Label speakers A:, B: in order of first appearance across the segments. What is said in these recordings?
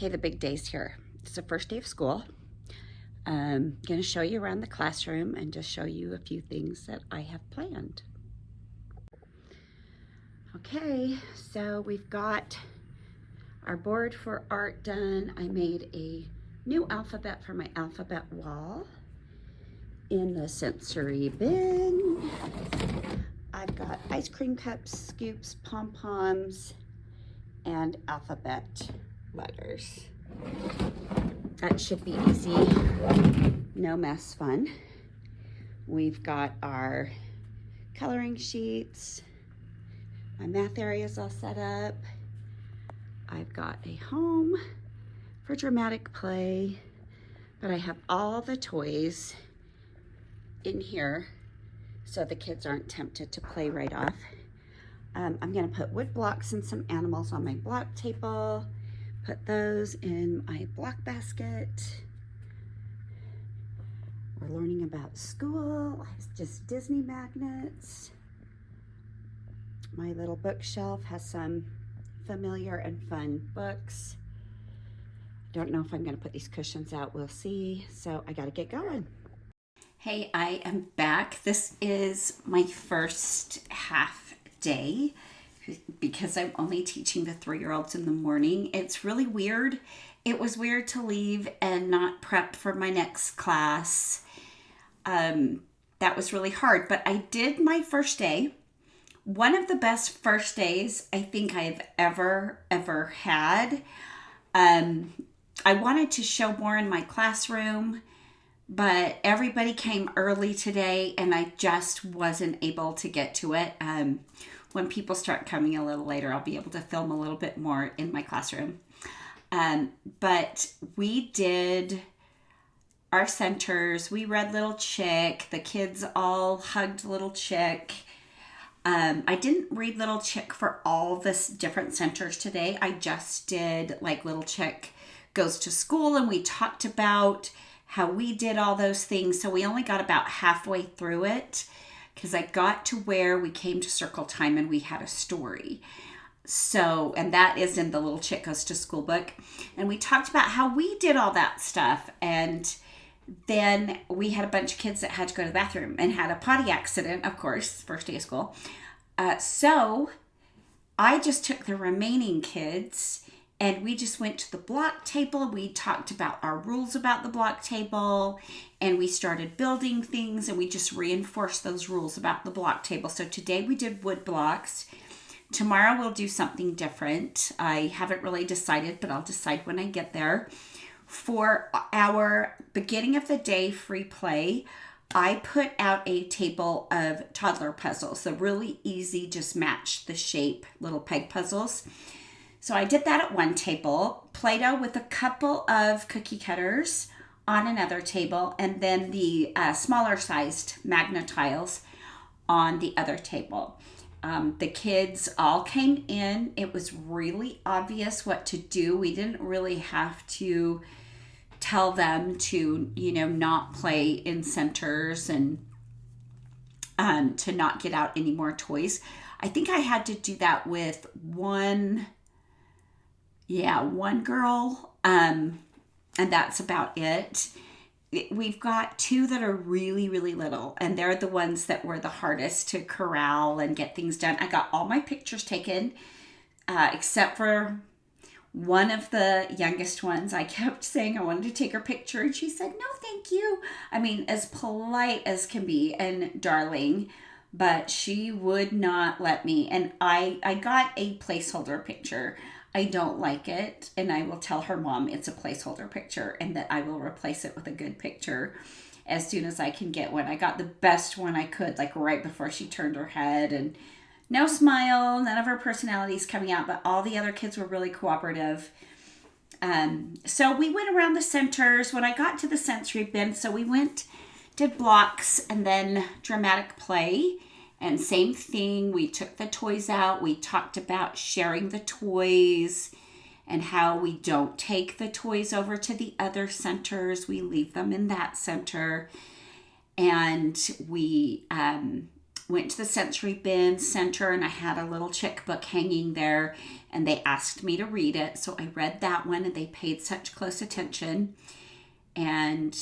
A: Okay, the big day's here. It's the first day of school. I'm going to show you around the classroom and just show you a few things that I have planned. Okay, so we've got our board for art done. I made a new alphabet for my alphabet wall. In the sensory bin, I've got ice cream cups, scoops, pom-poms, and alphabet letters. That should be easy, no mess fun. We've got our coloring sheets. My math area is all set up. I've got a home for dramatic play, but I have all the toys in here so the kids aren't tempted to play right off. I'm gonna put wood blocks and some animals on my block table, put those in my block basket. We're learning about school, just Disney magnets. My little bookshelf has some familiar and fun books. Don't know if I'm gonna put these cushions out, we'll see. So I gotta get going. Hey, I am back. This is my first half day because I'm only teaching the 3-year-olds in the morning. It's really weird. It was weird to leave and not prep for my next class. That was really hard, but I did my first day. One of the best first days I think I've ever had. I wanted to show more in my classroom, but everybody came early today and I just wasn't able to get to it. When people start coming a little later, I'll be able to film a little bit more in my classroom. But we did our centers. We read Little Chick. The kids all hugged Little Chick. I didn't read Little Chick for all the different centers today. I just did like Little Chick Goes to School, and we talked about how we did all those things. So we only got about halfway through it because I got to where we came to circle time and we had a story. So, and that is in the Little Chick Goes to School book. And we talked about how we did all that stuff. And then we had a bunch of kids that had to go to the bathroom and had a potty accident, of course, first day of school. So I just took the remaining kids and we just went to the block table. We talked about our rules about the block table and we started building things and we just reinforced those rules about the block table. So today we did wood blocks. Tomorrow we'll do something different. I haven't really decided, but I'll decide when I get there. For our beginning of the day free play, I put out a table of toddler puzzles. So really easy, just match the shape, little peg puzzles. So I did that at one table, Play-Doh with a couple of cookie cutters on another table, and then the smaller sized magnet tiles on the other table. The kids all came in. It was really obvious what to do. We didn't really have to tell them to, not play in centers and to not get out any more toys. I think I had to do that with one girl, and that's about it. We've got 2 that are really, really little, and they're the ones that were the hardest to corral and get things done. I got all my pictures taken, except for one of the youngest ones. I kept saying I wanted to take her picture, and she said, no, thank you. I mean, as polite as can be and darling, but she would not let me. And I got a placeholder picture. I don't like it, and I will tell her mom it's a placeholder picture and that I will replace it with a good picture as soon as I can get one. I got the best one I could, like right before she turned her head, and no smile, none of her personalities coming out, but all the other kids were really cooperative. So we went around the centers. When I got to the sensory bin, so we did blocks and then dramatic play. And same thing, we took the toys out. We talked about sharing the toys and how we don't take the toys over to the other centers. We leave them in that center. And we went to the sensory bin center, and I had a little chick book hanging there, and they asked me to read it. So I read that one, and they paid such close attention. And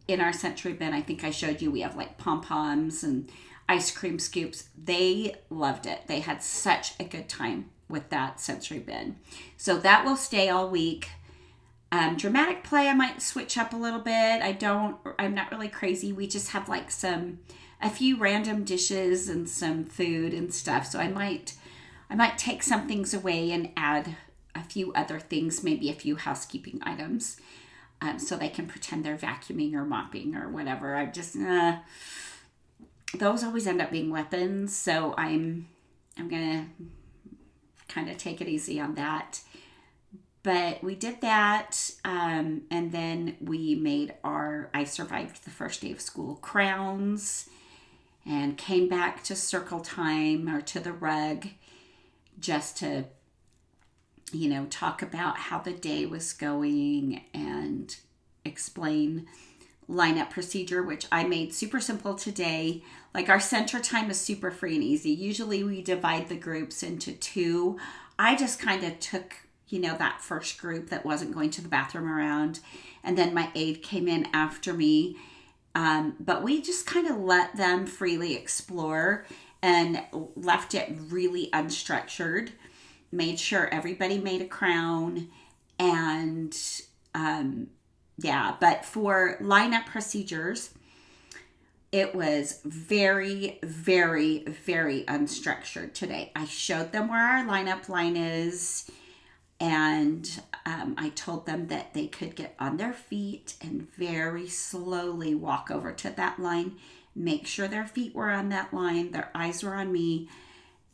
A: in our sensory bin, I think I showed you, we have like pom-poms and ice cream scoops. They loved it. They had such a good time with that sensory bin. So that will stay all week. Dramatic play, I might switch up a little bit. I'm not really crazy. We just have like a few random dishes and some food and stuff. So I might take some things away and add a few other things, maybe a few housekeeping items, so they can pretend they're vacuuming or mopping or whatever. I just, those always end up being weapons. So I'm going to kind of take it easy on that. But we did that, and then we made I survived the first day of school crowns, and came back to circle time, or to the rug, just to, talk about how the day was going and explain lineup procedure, which I made super simple today. Like, our center time is super free and easy. Usually we divide the groups into two. I just kind of took, that first group that wasn't going to the bathroom around, and then my aide came in after me. But we just kind of let them freely explore and left it really unstructured. Made sure everybody made a crown, and but for lineup procedures, it was very, very, very unstructured today. I showed them where our lineup line is, and I told them that they could get on their feet and very slowly walk over to that line, make sure their feet were on that line, their eyes were on me,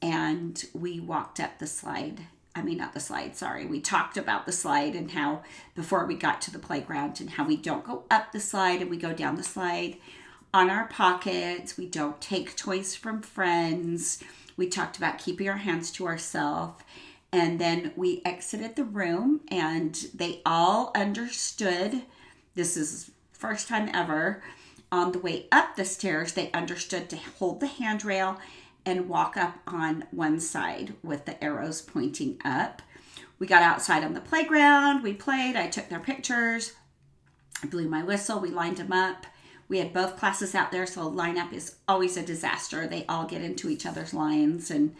A: and we walked up the slide. We talked about the slide and how, before we got to the playground, and how we don't go up the slide and we go down the slide on our pockets. We don't take toys from friends. We talked about keeping our hands to ourselves. And then we exited the room, and they all understood. This is first time ever. On the way up the stairs, they understood to hold the handrail and walk up on one side with the arrows pointing up. We got outside on the playground. We played. I took their pictures. I blew my whistle. We lined them up. We had both classes out there, so lineup is always a disaster. They all get into each other's lines, and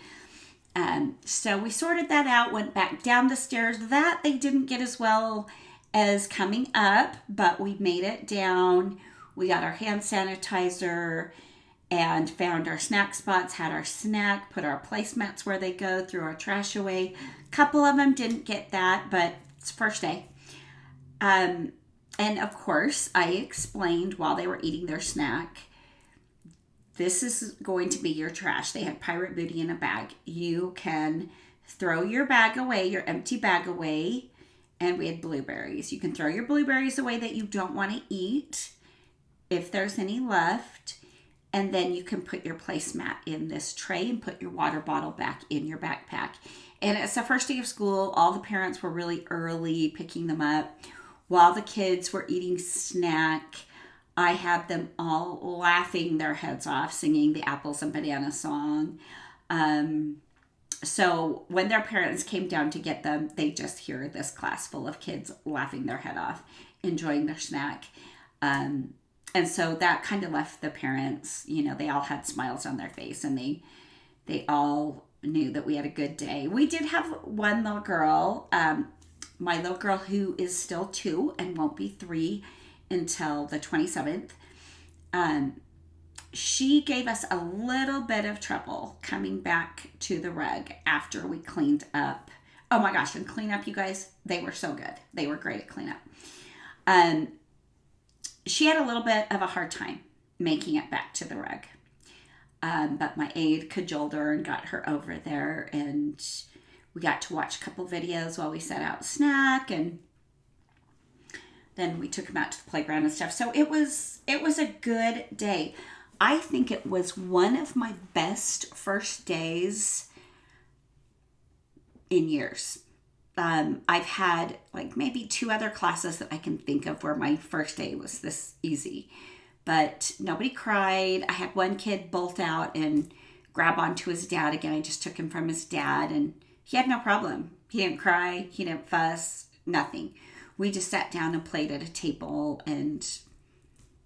A: so we sorted that out, went back down the stairs. That they didn't get as well as coming up, but we made it down. We got our hand sanitizer and found our snack spots, had our snack, put our placemats where they go, threw our trash away. A couple of them didn't get that, but it's first day. And of course, I explained while they were eating their snack, this is going to be your trash. They had Pirate Booty in a bag. You can throw your bag away, your empty bag away, and we had blueberries. You can throw your blueberries away that you don't want to eat, if there's any left, and then you can put your placemat in this tray and put your water bottle back in your backpack. And it's the first day of school. All the parents were really early picking them up. While the kids were eating snack, I had them all laughing their heads off, singing the apples and banana song. So when their parents came down to get them, they just hear this class full of kids laughing their head off, enjoying their snack. And so that kind of left the parents, they all had smiles on their face, and they all knew that we had a good day. We did have one little girl, my little girl, who is still 2 and won't be 3 until the 27th. She gave us a little bit of trouble coming back to the rug after we cleaned up. Oh my gosh, and cleanup, you guys, they were so good. They were great at cleanup. She had a little bit of a hard time making it back to the rug. But my aide cajoled her and got her over there, and we got to watch a couple videos while we set out snack, and then we took them out to the playground and stuff. So it was a good day. I think it was one of my best first days in years. I've had like maybe 2 other classes that I can think of where my first day was this easy. but nobody cried. I had one kid bolt out and grab onto his dad again. I just took him from his dad, and he had no problem. He didn't cry, he didn't fuss, nothing. We just sat down and played at a table, and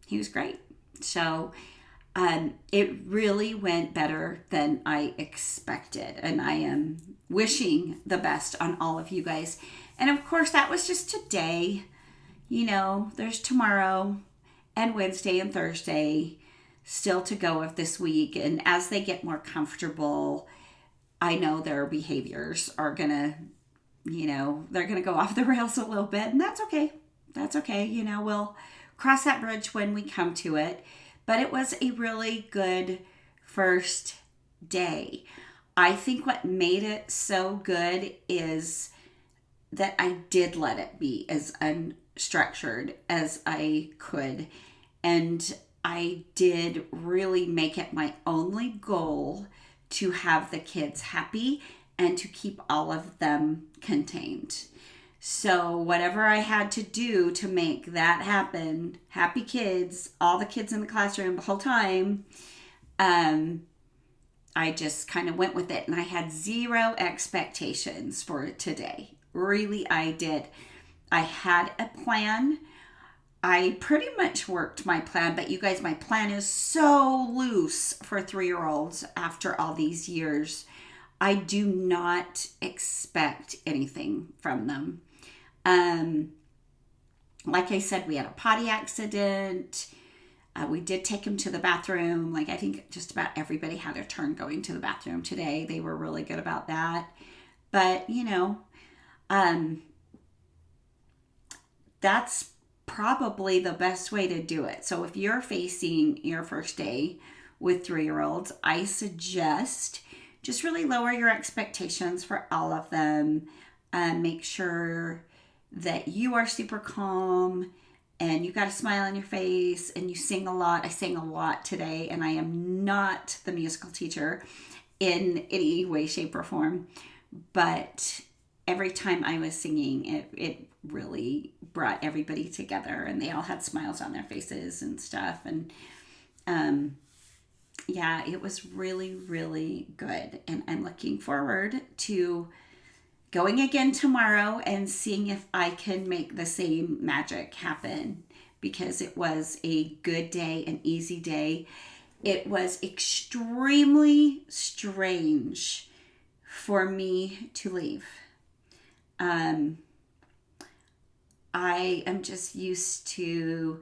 A: he was great. So it really went better than I expected, and I am wishing the best on all of you guys. And of course, that was just today. You know, there's tomorrow and Wednesday and Thursday still to go of this week, and as they get more comfortable, I know their behaviors are gonna, they're gonna go off the rails a little bit, and that's okay. That's okay. We'll cross that bridge when we come to it. But it was a really good first day. I think what made it so good is that I did let it be as unstructured as I could. And I did really make it my only goal to have the kids happy and to keep all of them contained. So whatever I had to do to make that happen, happy kids, all the kids in the classroom the whole time, I just kind of went with it. And I had zero expectations for today. Really, I did. I had a plan. I pretty much worked my plan, but you guys, my plan is so loose for 3-year-olds after all these years. I do not expect anything from them. Like I said, we had a potty accident. We did take him to the bathroom. Like, I think just about everybody had a turn going to the bathroom today. They were really good about that. But, that's probably the best way to do it. So if you're facing your first day with 3-year-olds, I suggest just really lower your expectations for all of them. Make sure that you are super calm and you got a smile on your face and you sing a lot. I sang a lot today, and I am not the musical teacher in any way, shape, or form, but every time I was singing, it really brought everybody together, and they all had smiles on their faces and stuff. And yeah, it was really, really good. And I'm looking forward to going again tomorrow and seeing if I can make the same magic happen, because it was a good day, an easy day. It was extremely strange for me to leave. I am just used to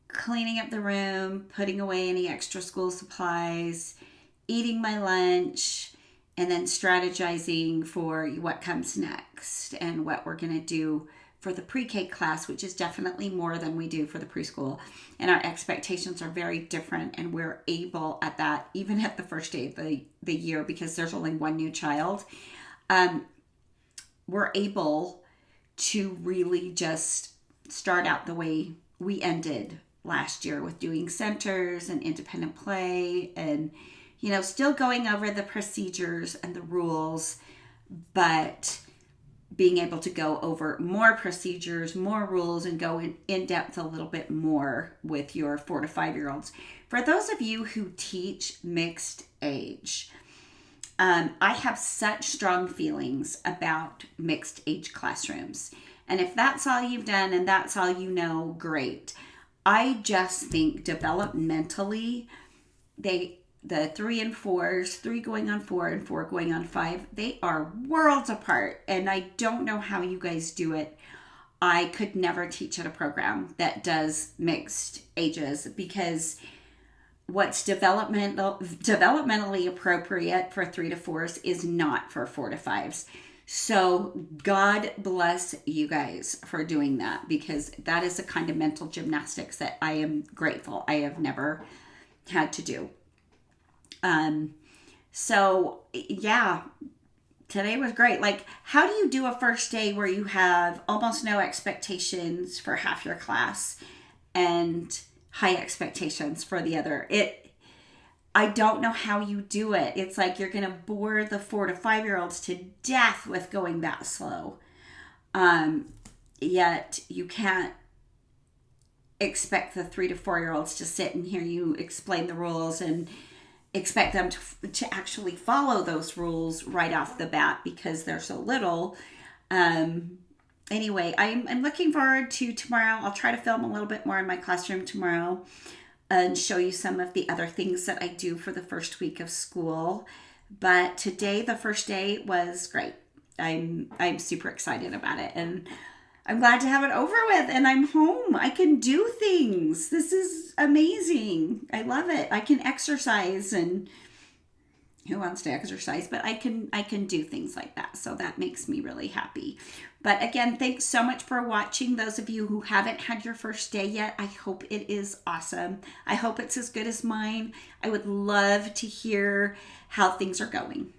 A: cleaning up the room, putting away any extra school supplies, eating my lunch, and then strategizing for what comes next and what we're going to do for the pre-K class, which is definitely more than we do for the preschool. And our expectations are very different, and we're able at that, even at the first day of the year, because there's only one new child, we're able to really just start out the way we ended last year with doing centers and independent play and still going over the procedures and the rules, but being able to go over more procedures, more rules, and go in depth a little bit more with your 4 to 5-year-olds. For those of you who teach mixed age, I have such strong feelings about mixed age classrooms. And if that's all you've done and that's all you know, great. I just think developmentally, the 3 and 4s, 3 going on 4 and 4 going on 5, they are worlds apart. And I don't know how you guys do it. I could never teach at a program that does mixed ages, because what's developmentally appropriate for 3 to 4s is not for 4 to 5s. So God bless you guys for doing that, because that is the kind of mental gymnastics that I am grateful I have never had to do. So yeah, today was great. Like, how do you do a first day where you have almost no expectations for half your class and high expectations for the other? I don't know how you do it. It's like you're going to bore the 4 to 5-year-olds to death with going that slow. Yet you can't expect the 3 to 4-year-olds to sit and hear you explain the rules and expect them to actually follow those rules right off the bat because they're so little. Anyway, I'm looking forward to tomorrow. I'll try to film a little bit more in my classroom tomorrow and show you some of the other things that I do for the first week of school. But today, the first day, was great. I'm super excited about it, and I'm glad to have it over with, and I'm home. I can do things. This is amazing. I love it. I can exercise, and who wants to exercise? But I can do things like that. So that makes me really happy. But again, thanks so much for watching. Those of you who haven't had your first day yet, I hope it is awesome. I hope it's as good as mine. I would love to hear how things are going.